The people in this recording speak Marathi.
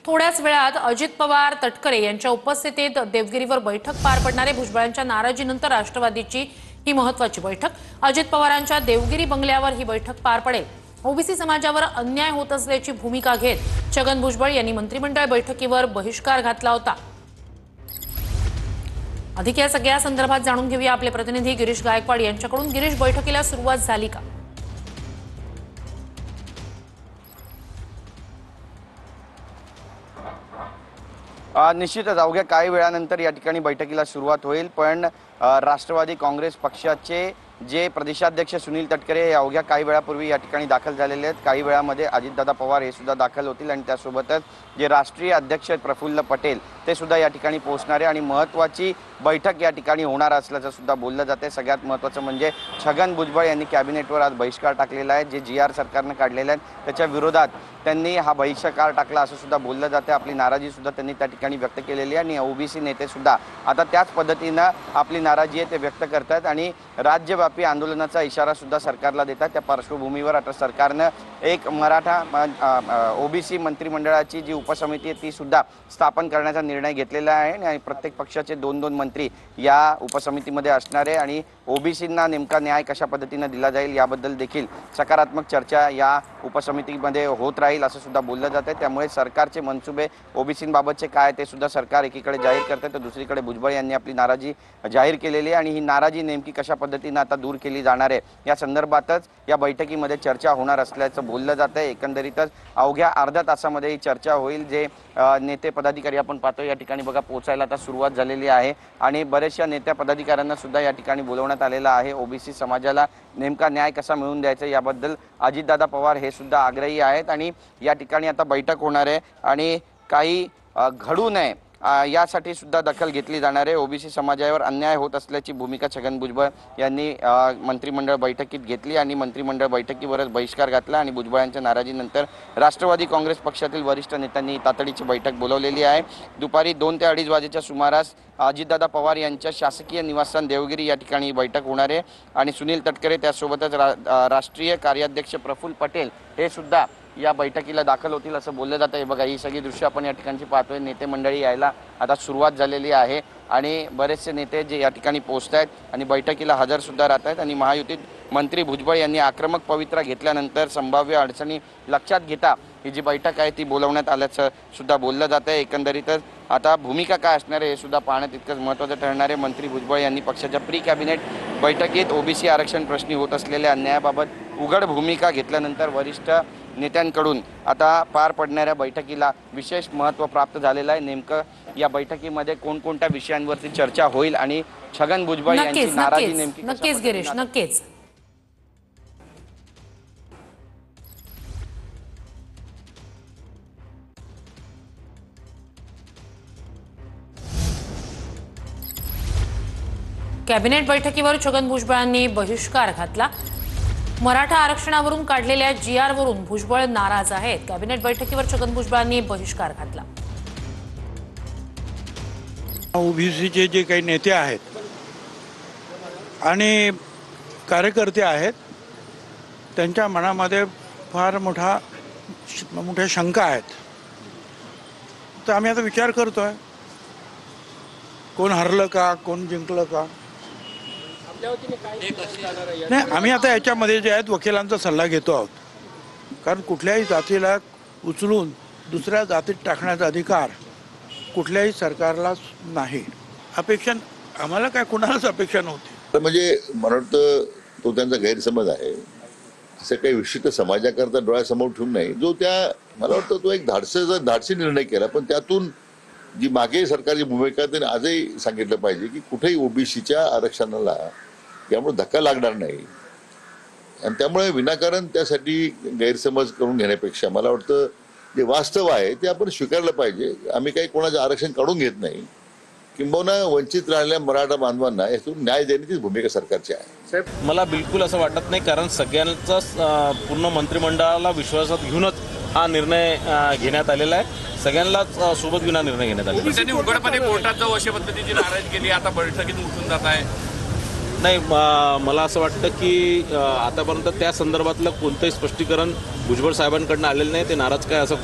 थोड्याच वेळात अजित पवार तटकरे यांच्या उपस्थितीत देवगिरीवर बैठक पार पडणार आहे। भुजबळांच्या नाराजीनंतर राष्ट्रवादीची ही महत्त्वाची बैठक अजित पवारांच्या देवगिरी बंगल्यावर ही बैठक पार पडेल। ओबीसी समाजावर अन्याय होत असल्याची भूमिका घेत छगन भुजबळ यांनी मंत्रिमंडळ बैठकीवर बहिष्कार घातला होता। अधिक या सगळ्या संदर्भात जाणून घेऊया आपले प्रतिनिधी गिरीश गायकवाड यांच्याकडून। गिरीश, बैठकीला सुरुवात झाली का? निश्चितच अवघ्या काही वेळानंतर या ठिकाणी बैठकीला सुरुवात होईल, पण राष्ट्रवादी काँग्रेस पक्षाचे जे प्रदेशाध्यक्ष सुनील तटकरे हे अवघ्या काही वेळापूर्वी या ठिकाणी दाखल झालेले आहेत। काही वेळामध्ये अजितदादा पवार हे सुद्धा दाखल होतील आणि त्यासोबतच जे राष्ट्रीय अध्यक्ष प्रफुल्ल पटेल ते सुद्धा या ठिकाणी पोहोचणार आहे आणि महत्त्वाची बैठक या ठिकाणी होणार असल्याचं सुद्धा बोललं जाते। सगळ्यात महत्त्वाचं म्हणजे छगन भुजबळ यांनी कॅबिनेटवर आज बहिष्कार टाकलेला आहे। जे GR सरकारनं काढलेले आहेत त्याच्या विरोधात त्यांनी हा बहिष्कार टाकला असं सुद्धा बोललं जाते। आपली नाराजी सुद्धा त्यांनी त्या ठिकाणी व्यक्त केलेली आहे आणि ओबीसी नेते सुद्धा आता त्याच पद्धतीनं आपली नाराजी आहे ते व्यक्त करतात आणि राज्यव्यापी आंदोलनाचा इशारा सुद्धा सरकारला देतात। त्या पार्श्वभूमीवर आता सरकारनं एक मराठा ओबीसी मंत्रिमंडळाची जी उपसमिती आहे ती सुद्धा स्थापन करण्याचा निर्णय घेतलेला आहे आणि प्रत्येक पक्षाचे 2-2 मंत्री या उपसमितीमध्ये असणार आहे आणि ओबीसींना नेमका न्याय कशा पद्धतीने दिला जाईल याबद्दल देखील सकारात्मक चर्चा या उपसमितीमध्ये होत राहील असं सुद्धा बोललं जाते। त्यामुळे सरकारचे मनसुबे ओबीसींबाबतचे काय ते सुद्धा सरकार एकीकडे जाहीर करते तर दुसरीकडे भुजबळ यांनी आपली नाराजी जाहीर केलेली आहे आणि ही नाराजी नेमकी कशा पद्धतीने आता दूर केली जाणार आहे या संदर्भातच या बैठकीमध्ये चर्चा होणार असल्याचं बोललं जातं आहे। एकंदरीतच अवघ्या अर्ध्या तासामध्ये ही चर्चा होईल। जे नेते पदाधिकारी आपण पाहतो या ठिकाणी बघा पोहोचायला आता सुरुवात झालेली आहे आणि बरेचशा नेत्या पदाधिकाऱ्यांना सुद्धा या ठिकाणी बोलवण्यात आलेलं आहे। ओबीसी समाजाला नेमका न्याय कसा मिळवून द्यायचा याबद्दल अजितदादा पवार हे सुद्धा आग्रही आहेत आणि या ठिकाणी आता बैठक होणार आहे आणि काही घडू नये यासाठी सुद्धा दखल घेतली जाणार आहे। ओबीसी समाजावर अन्याय होत असल्याची भूमिका छगन भुजबळ यांनी मंत्रिमंडळ बैठकीत घेतली आणि मंत्रिमंडळ बैठकीवरच बहिष्कार घातला आणि भुजबळांच्या नाराजीनंतर राष्ट्रवादी काँग्रेस पक्षातील वरिष्ठ नेत्यांनी तातडीची बैठक बोलावलेली आहे। दुपारी 2 ते 2:30 वाजेच्या सुमारास अजितदादा पवार यांच्या शासकीय निवासस्थान देवगिरी या ठिकाणी बैठक होणार आहे आणि सुनील तटकरे त्यासोबतच राष्ट्रीय कार्याध्यक्ष प्रफुल्ल पटेल हे सुद्धा या बैठकीला दाखल होतील असं बोललं जातं आहे। बघा ही सगळी दृश्य आपण या ठिकाणची पाहतोय। नेते मंडळी यायला आता सुरुवात झालेली आहे आणि बरेचसे नेते जे या ठिकाणी पोहोचत आहेत आणि बैठकीला हजर सुद्धा राहत आहेत आणि महायुतीत मंत्री भुजबळ यांनी आक्रमक पवित्रा घेतल्यानंतर संभाव्य अडचणी लक्षात घेता ही जी बैठक आहे ती बोलवण्यात आल्याचं सुद्धा बोललं जातं आहे। एकंदरीतच आता भूमिका काय असणार आहे हे सुद्धा पाहणं तितकंच महत्त्वाचं ठरणार आहे। मंत्री भुजबळ यांनी पक्षाच्या प्री कॅबिनेट बैठकीत ओबीसी आरक्षण प्रश्नी होत असलेल्या अन्यायाबाबत उघड भूमिका घेतल्यानंतर वरिष्ठ नेत्यांकडून आता पार पडणाऱ्या बैठकीला विशेष महत्त्व प्राप्त झालेलं आहे। नेमकं या बैठकीमध्ये कोणकोणत्या विषयांवरती चर्चा होईल आणि छगन भुजबळ यांची नाराजी नेमकी नक्कीच गिरीश नक्कीच। कॅबिनेट बैठकीवर छगन भुजबळांनी बहिष्कार घातला। मराठा आरक्षणावरून काढलेल्या GR वरून भुजबळ नाराज आहेत। कॅबिनेट बैठकीवर छगन भुजबळांनी बहिष्कार घातला। ओबीसीचे जे काही नेते आहेत आणि कार्यकर्ते आहेत त्यांच्या मनामध्ये फार मोठ्या शंका आहेत। तर आम्ही आता विचार करतोय कोण हरलं का कोण जिंकलं का नाही। आम्ही आता याच्यामध्ये जे आहेत वकिलांचा सल्ला घेतो आहोत, कारण कुठल्याही जातीला उचलून दुसऱ्या जातीत टाकण्याचा अधिकार कुठल्याही सरकारला नाही। अपेक्षा आम्हाला काय कुणालाच अपेक्षा नव्हती। म्हणजे मला वाटतं तो त्यांचा गैरसमज आहे। असं काही विशिष्ट समाजाकरता डोळ्यासमोर ठेवून नाही, जो त्या मला वाटतं तो एक धाडसी निर्णय केला, पण त्यातून जी मागे सरकारची भूमिका त्यांनी आजही सांगितलं पाहिजे की कुठेही ओबीसीच्या आरक्षणाला यामुळे धक्का लागणार नाही आणि त्यामुळे विनाकारण त्यासाठी गैरसमज करून घेण्यापेक्षा मला वाटतं जे वास्तव आहे ते आपण स्वीकारलं पाहिजे। आम्ही काही कोणाचं आरक्षण काढून घेत नाही, किंबहुना वंचित राहिलेल्या मराठा बांधवांना यातून न्याय देण्याचीच भूमिका सरकारची आहे। मला बिलकुल असं वाटत नाही, कारण सगळ्यांचाच पूर्ण मंत्रिमंडळाला विश्वासात घेऊनच हा निर्णय घेण्यात आलेला आहे। सगळ्यांनाच सोबत घेऊन हा निर्णय घेण्यात आलेला आहे। त्यांनी उघडपणे कोर्टात जाऊ अशा पद्धतीची नाराजी केली, आता बैठकीत उठून जात आहे। नाही, मला असं वाटतं की आतापर्यंत त्या संदर्भातलं कोणतंही स्पष्टीकरण भुजबळ साहेबांकडून आलेलं नाही। ते नाराज काय असं